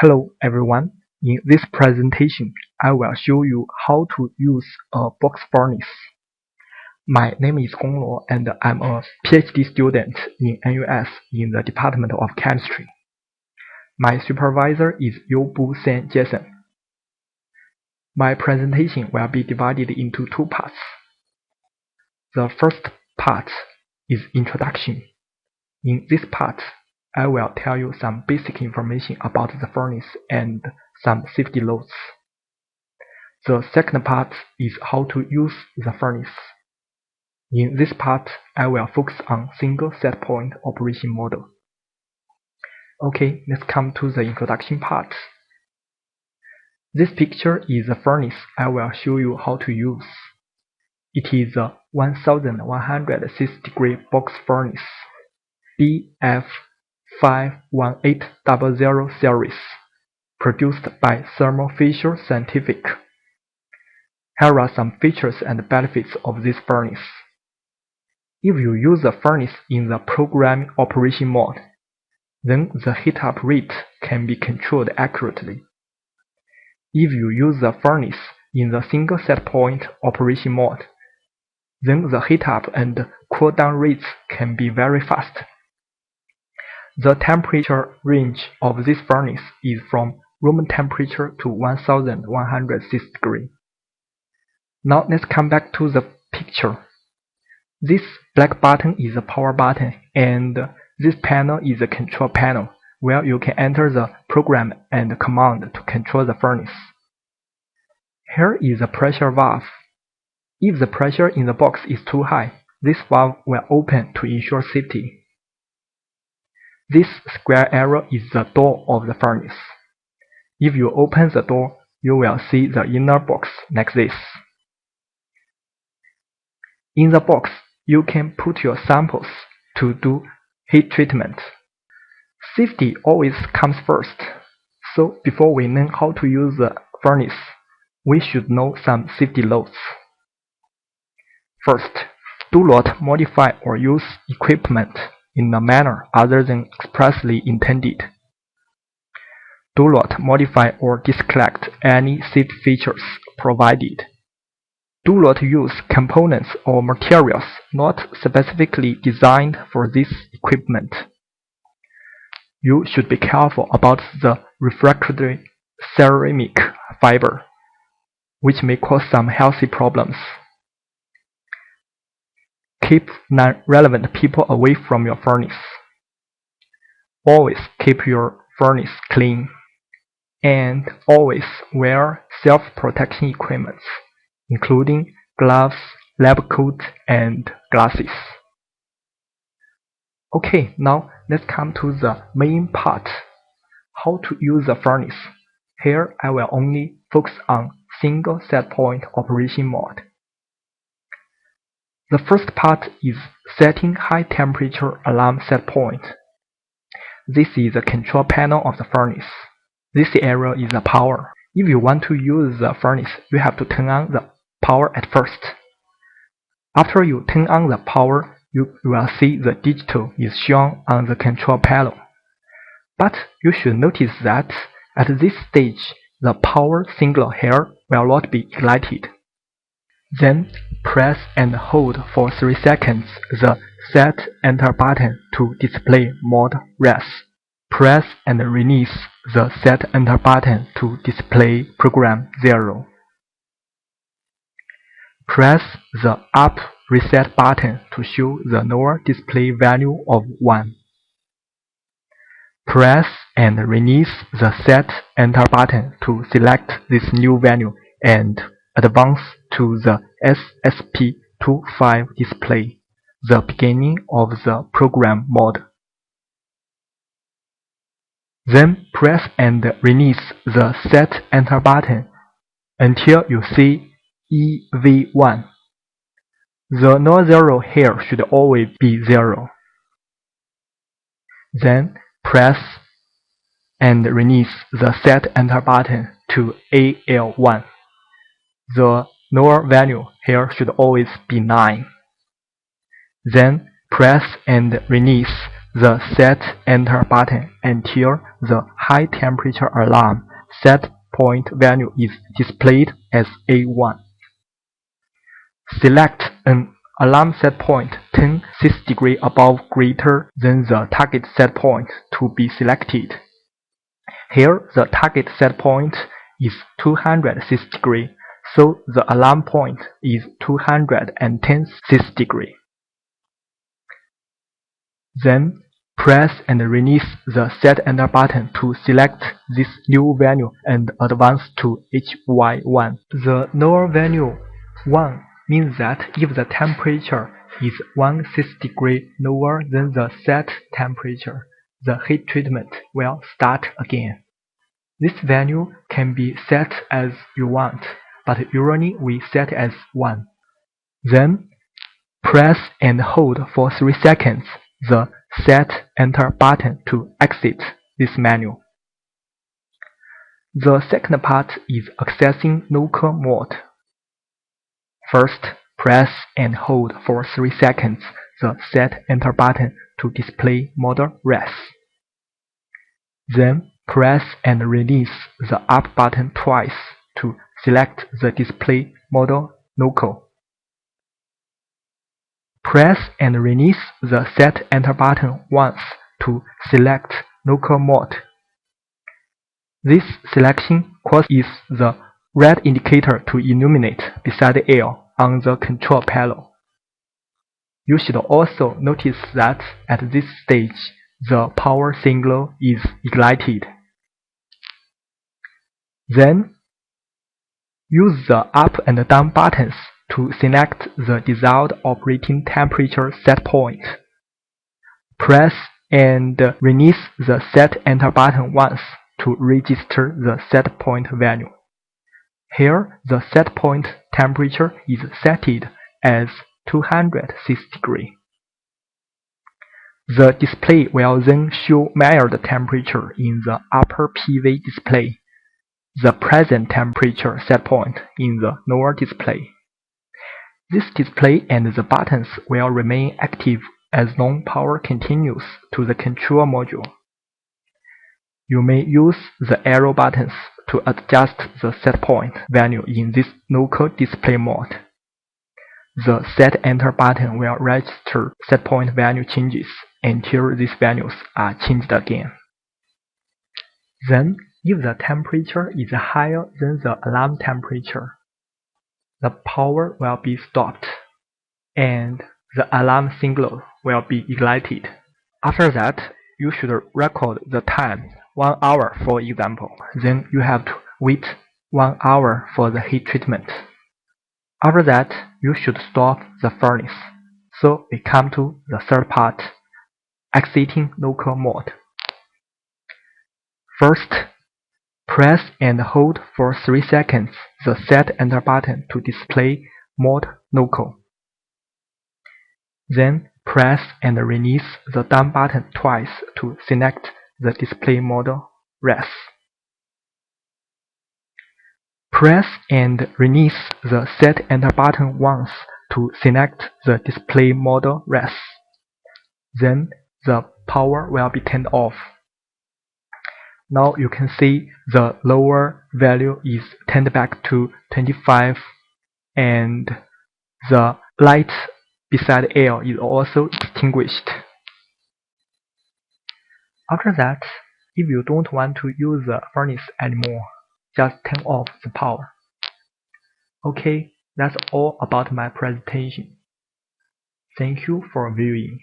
Hello everyone, in this presentation I will show you how to use a box furnace. My name is GongLuo and I'm a PhD student in NUS in the Department of Chemistry. My supervisor is Jason. My presentation will be divided into two parts. The first part is introduction. In this part, I will tell you some basic information about the furnace and some safety laws. The second part is how to use the furnace. In this part, I will focus on single set point operation model. Okay, let's come to the introduction part. This picture is the furnace I will show you how to use. It is a 1160 degree box furnace, BF519800 series, produced by Thermo Fisher Scientific. Here are some features and benefits of this furnace. If you use the furnace in the program operation mode, then the heat-up rate can be controlled accurately. If you use the furnace in the single set point operation mode, then the heat-up and cool-down rates can be very fast. The temperature range of this furnace is from room temperature to 1160 degrees. Now let's come back to the picture. This black button is a power button and this panel is a control panel where you can enter the program and command to control the furnace. Here is a pressure valve. If the pressure in the box is too high, this valve will open to ensure safety. This square arrow is the door of the furnace. If you open the door, you will see the inner box like this. In the box, you can put your samples to do heat treatment. Safety always comes first, so before we learn how to use the furnace, we should know some safety laws. First, do not modify or use equipment in a manner other than expressly intended. Do not modify or disconnect any safety features provided. Do not use components or materials not specifically designed for this equipment. You should be careful about the refractory ceramic fiber, which may cause some health problems. Keep non-relevant people away from your furnace. Always keep your furnace clean. And always wear self-protection equipment, including gloves, lab coat, and glasses. Okay, now let's come to the main part, how to use the furnace. Here I will only focus on single set point operation mode. The first part is setting high temperature alarm set point. This is the control panel of the furnace. This area is the power. If you want to use the furnace, you have to turn on the power at first. After you turn on the power, you will see the digital is shown on the control panel. But you should notice that at this stage, the power signal here will not be ignited. Then press and hold for 3 seconds the Set Enter button to display mode res. Press and release the Set Enter button to display program 0. Press the Up Reset button to show the lower display value of 1. Press and release the Set Enter button to select this new value and advance to the SSP25 display, the beginning of the program mode. Then press and release the Set Enter button until you see EV1. The non-zero here should always be 0. Then press and release the Set Enter button to AL1. The lower value here should always be 9. Then press and release the Set Enter button until the high temperature alarm set point value is displayed as A1. Select an alarm set point 6 degrees above greater than the target set point to be selected. Here the target set point is 206 degrees, so the alarm point is 206 degrees. Then press and release the Set Enter button to select this new value and advance to HY1. The lower value 1 means that if the temperature is 16 degrees lower than the set temperature, the heat treatment will start again. This value can be set as you want, but usually we set as 1. Then press and hold for 3 seconds the Set Enter button to exit this menu. The second part is accessing local mode. First, press and hold for 3 seconds the Set Enter button to display model res. Then press and release the Up button twice to select the display model local. Press and release the Set Enter button once to select local mode. This selection causes the red indicator to illuminate beside L on the control panel. You should also notice that at this stage, the power signal is ignited. Then, use the up and down buttons to select the desired operating temperature set point. Press and release the Set Enter button once to register the set point value. Here, the set point temperature is set as 206 degrees. The display will then show measured temperature in the upper PV display, the present temperature set point in the lower display. This display and the buttons will remain active as long power continues to the control module. You may use the arrow buttons to adjust the set point value in this local display mode. The Set Enter button will register set point value changes until these values are changed again. Then, if the temperature is higher than the alarm temperature, the power will be stopped and the alarm signal will be ignited. After that, you should record the time, 1 hour for example. Then you have to wait 1 hour for the heat treatment. After that, you should stop the furnace. So we come to the third part, exiting local mode. First, press and hold for 3 seconds the Set Enter button to display mode local. Then press and release the down button twice to select the display model res. Press and release the Set Enter button once to select the display model res. Then the power will be turned off. Now you can see the lower value is turned back to 25 and the light beside L is also extinguished. After that, if you don't want to use the furnace anymore, just turn off the power. Okay, that's all about my presentation. Thank you for viewing.